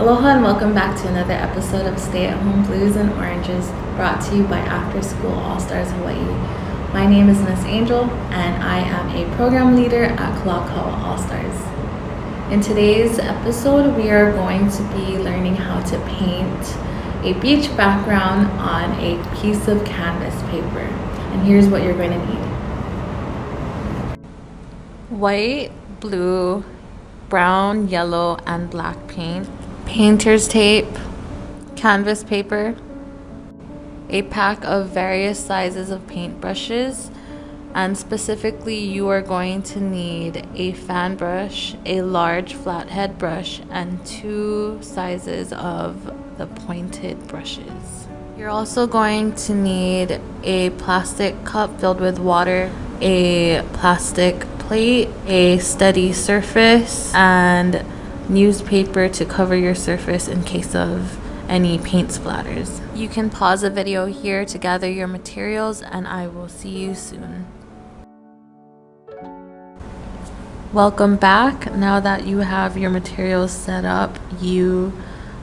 Aloha and welcome back to another episode of Stay at Home Blues and Oranges, brought to you by After School All Stars Hawaii. My name is Miss Angel and I am a program leader at Kalakaua All Stars. In today's episode, we are going to be learning how to paint a beach background on a piece of canvas paper. And here's what you're going to need: white, blue, brown, yellow, and black paint, painter's tape, canvas paper, a pack of various sizes of paintbrushes, and specifically you are going to need a fan brush, a large flathead brush, and 2 sizes of the pointed brushes. You're also going to need a plastic cup filled with water, a plastic plate, a steady surface, and newspaper to cover your surface in case of any paint splatters. You can pause the video here to gather your materials, and I will see you soon. Welcome back. Now that you have your materials set up, you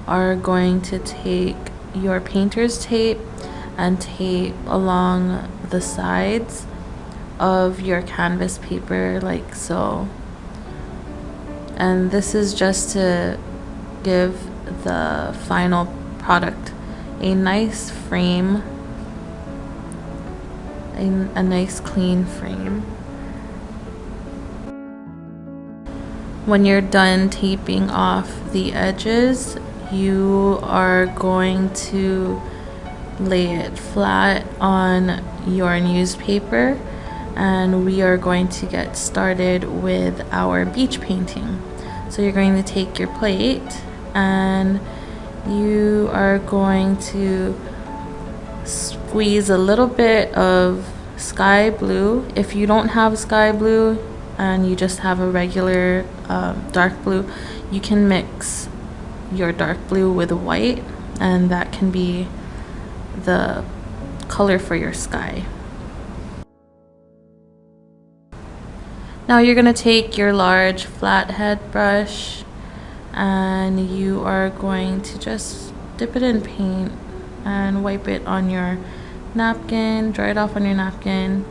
are going to take your painter's tape and tape along the sides of your canvas paper like so. And this is just to give the final product a nice frame, a nice clean frame. When you're done taping off the edges, you are going to lay it flat on your newspaper, and we are going to get started with our beach painting. So you're going to take your plate and you are going to squeeze a little bit of sky blue. If you don't have sky blue and you just have a regular dark blue, you can mix your dark blue with white, and that can be the color for your sky. Now you're going to take your large flathead brush and you are going to just dip it in paint and wipe it on your napkin, dry it off on your napkin.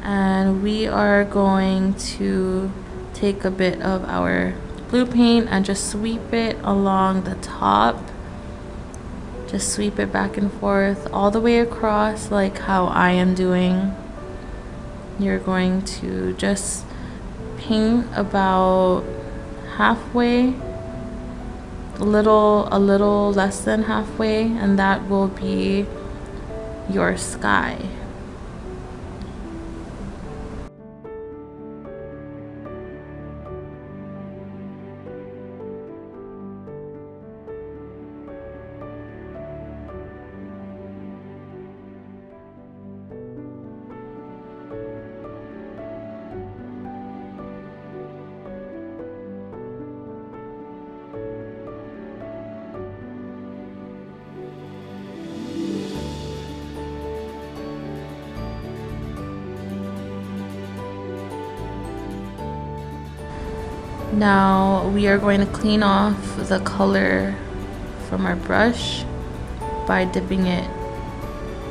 And we are going to take a bit of our blue paint and just sweep it along the top. Just sweep it back and forth all the way across, like how I am doing. You're going to just paint about halfway, a little less than halfway, and that will be your sky. Now we are going to clean off the color from our brush by dipping it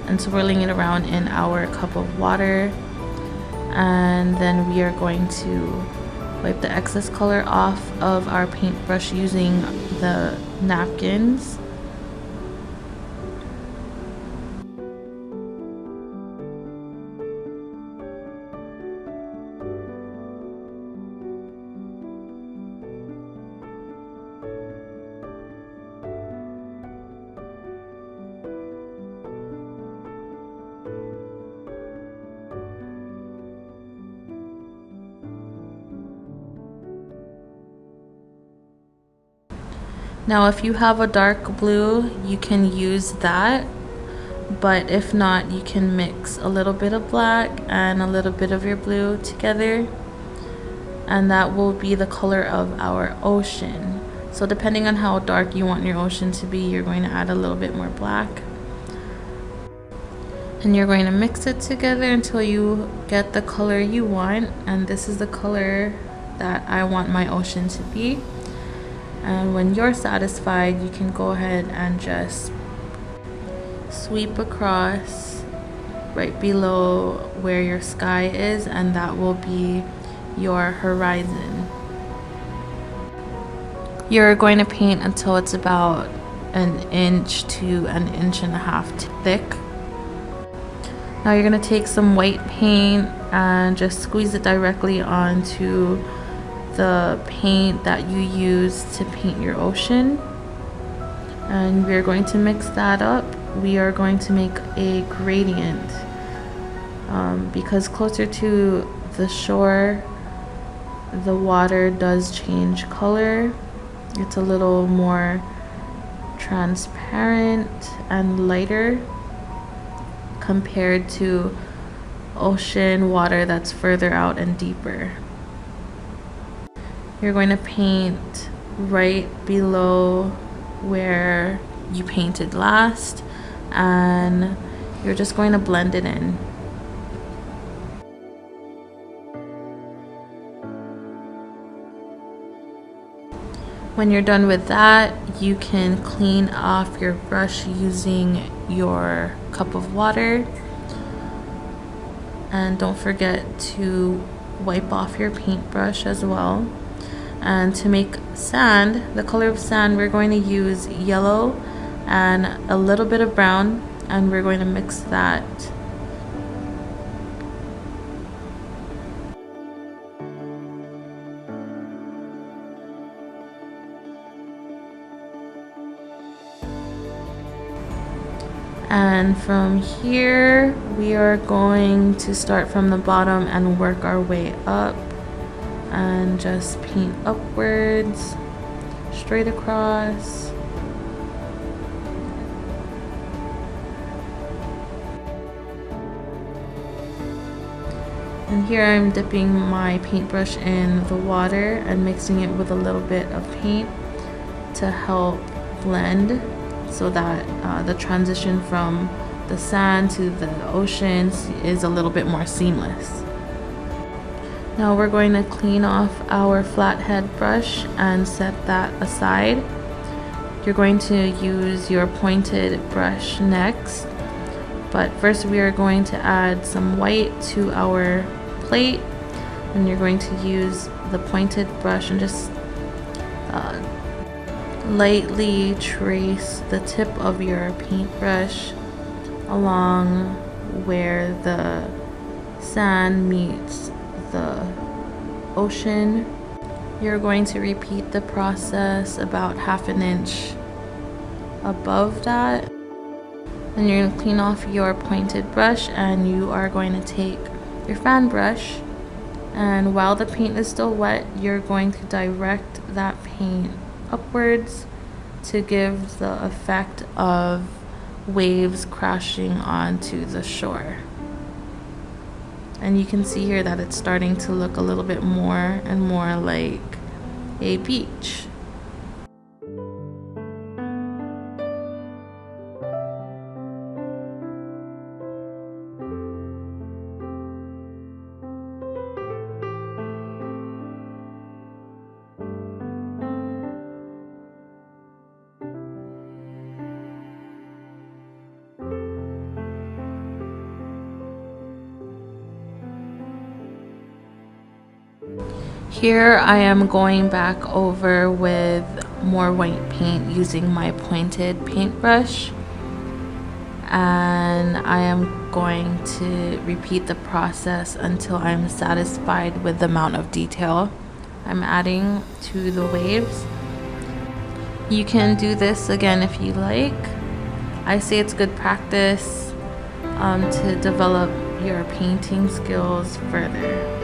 and swirling it around in our cup of water, and then we are going to wipe the excess color off of our paintbrush using the napkins. Now if you have a dark blue, you can use that, but if not, you can mix a little bit of black and a little bit of your blue together, and that will be the color of our ocean. So depending on how dark you want your ocean to be, you're going to add a little bit more black, and you're going to mix it together until you get the color you want. And this is the color that I want my ocean to be. And when you're satisfied, you can go ahead and just sweep across right below where your sky is, and that will be your horizon. You're going to paint until it's about 1 to 1.5 inches thick. Now you're going to take some white paint and just squeeze it directly onto the paint that you use to paint your ocean. And we're going to mix that up. We are going to make a gradient because closer to the shore, the water does change color. It's a little more transparent and lighter compared to ocean water that's further out and deeper. You're going to paint right below where you painted last, and you're just going to blend it in. When you're done with that, you can clean off your brush using your cup of water. And don't forget to wipe off your paintbrush as well. And to make sand, the color of sand, we're going to use yellow and a little bit of brown, and we're going to mix that. And from here, we are going to start from the bottom and work our way up and just paint upwards, straight across. And here I'm dipping my paintbrush in the water and mixing it with a little bit of paint to help blend, so that the transition from the sand to the oceans is a little bit more seamless. Now we're going to clean off our flathead brush and set that aside. You're going to use your pointed brush next, but first we are going to add some white to our plate, and you're going to use the pointed brush and just lightly trace the tip of your paintbrush along where the sand meets the ocean. You're going to repeat the process about 1/2 inch above that. Then you're going to clean off your pointed brush, and you are going to take your fan brush, and while the paint is still wet, you're going to direct that paint upwards to give the effect of waves crashing onto the shore. And you can see here that it's starting to look a little bit more and more like a beach. Here I am going back over with more white paint using my pointed paintbrush, and I am going to repeat the process until I'm satisfied with the amount of detail I'm adding to the waves. You can do this again if you like. I say it's good practice to develop your painting skills further.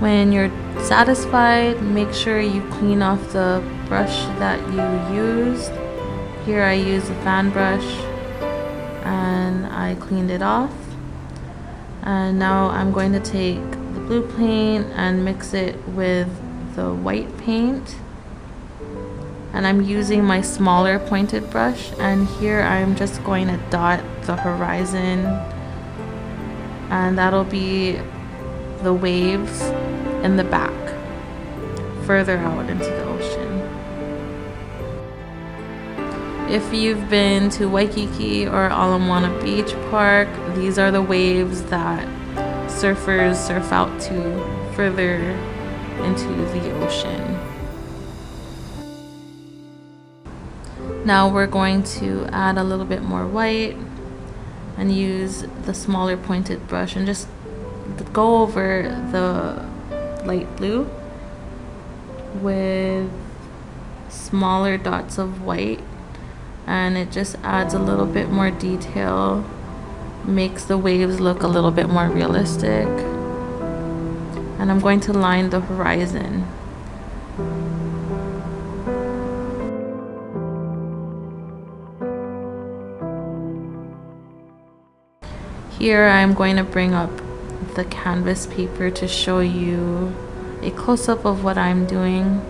When you're satisfied, make sure you clean off the brush that you used. Here I use a fan brush and I cleaned it off. And now I'm going to take the blue paint and mix it with the white paint. And I'm using my smaller pointed brush, and here I'm just going to dot the horizon, and that'll be the waves in the back, further out into the ocean. If you've been to Waikiki or Ala Moana Beach Park, these are the waves that surfers surf out to further into the ocean. Now we're going to add a little bit more white and use the smaller pointed brush and just go over the light blue with smaller dots of white, and it just adds a little bit more detail, makes the waves look a little bit more realistic. And I'm going to line the horizon. Here I'm going to bring up the canvas paper to show you a close-up of what I'm doing.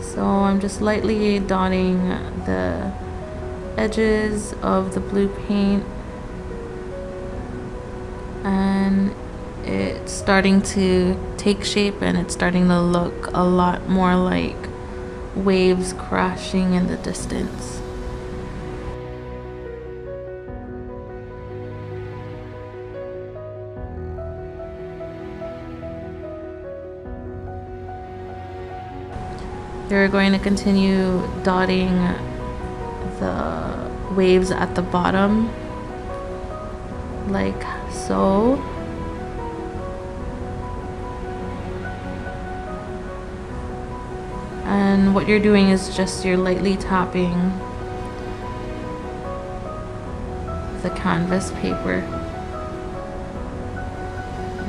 So I'm just lightly dotting the edges of the blue paint, and it's starting to take shape and it's starting to look a lot more like waves crashing in the distance. You're going to continue dotting the waves at the bottom, like so. And what you're doing is just you're lightly tapping the canvas paper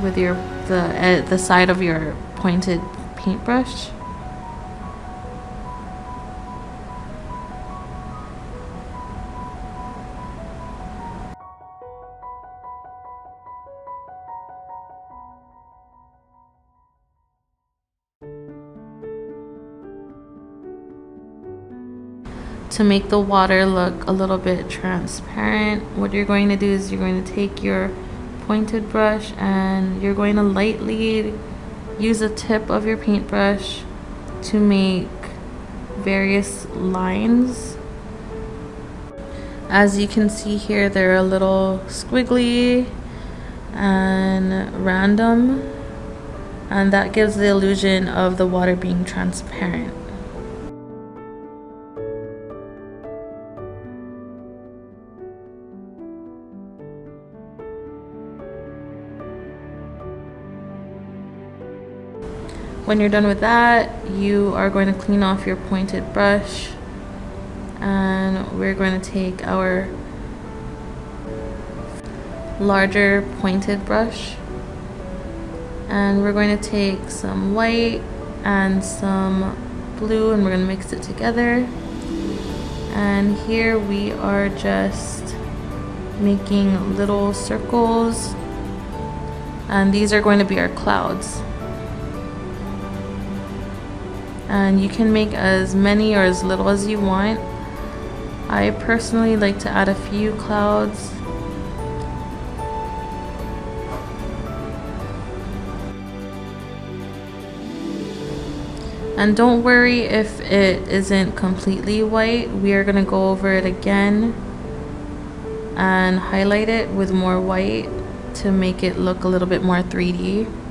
with the side of your pointed paintbrush. To make the water look a little bit transparent, what you're going to do is you're going to take your pointed brush and you're going to lightly use the tip of your paintbrush to make various lines. As you can see here, they're a little squiggly and random, and that gives the illusion of the water being transparent. When you're done with that, you are going to clean off your pointed brush, and we're going to take our larger pointed brush and we're going to take some white and some blue and we're going to mix it together. And here we are just making little circles, and these are going to be our clouds. And you can make as many or as little as you want. I personally like to add a few clouds. And don't worry if it isn't completely white. We are going to go over it again and highlight it with more white to make it look a little bit more 3D.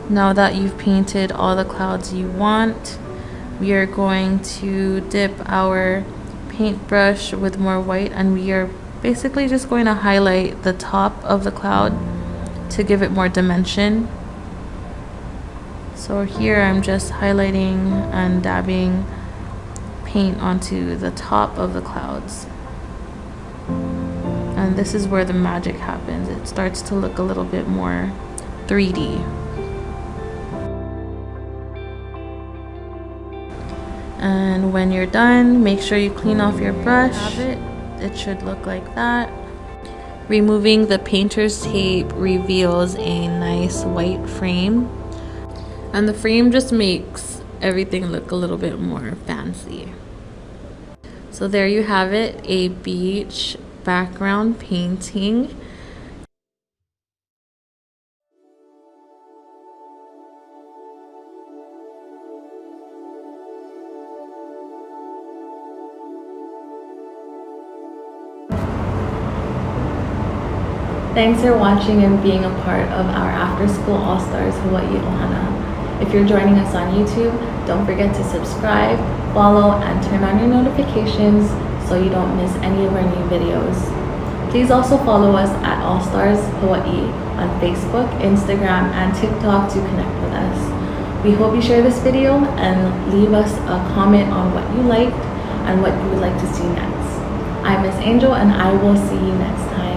Now that you've painted all the clouds you want, we are going to dip our paintbrush with more white, and we are basically just going to highlight the top of the cloud to give it more dimension. So here I'm just highlighting and dabbing paint onto the top of the clouds. And this is where the magic happens. It starts to look a little bit more 3D. And when you're done, make sure you clean off your brush. It should look like that. Removing the painter's tape reveals a nice white frame, and the frame just makes everything look a little bit more fancy. So there you have it, a beach background painting. Thanks for watching and being a part of our After School All-Stars Hawaii Ohana. If you're joining us on YouTube, don't forget to subscribe, follow, and turn on your notifications so you don't miss any of our new videos. Please also follow us at All Stars Hawaii on Facebook, Instagram, and TikTok to connect with us. We hope you share this video and leave us a comment on what you liked and what you would like to see next. I'm Miss Angel, and I will see you next time.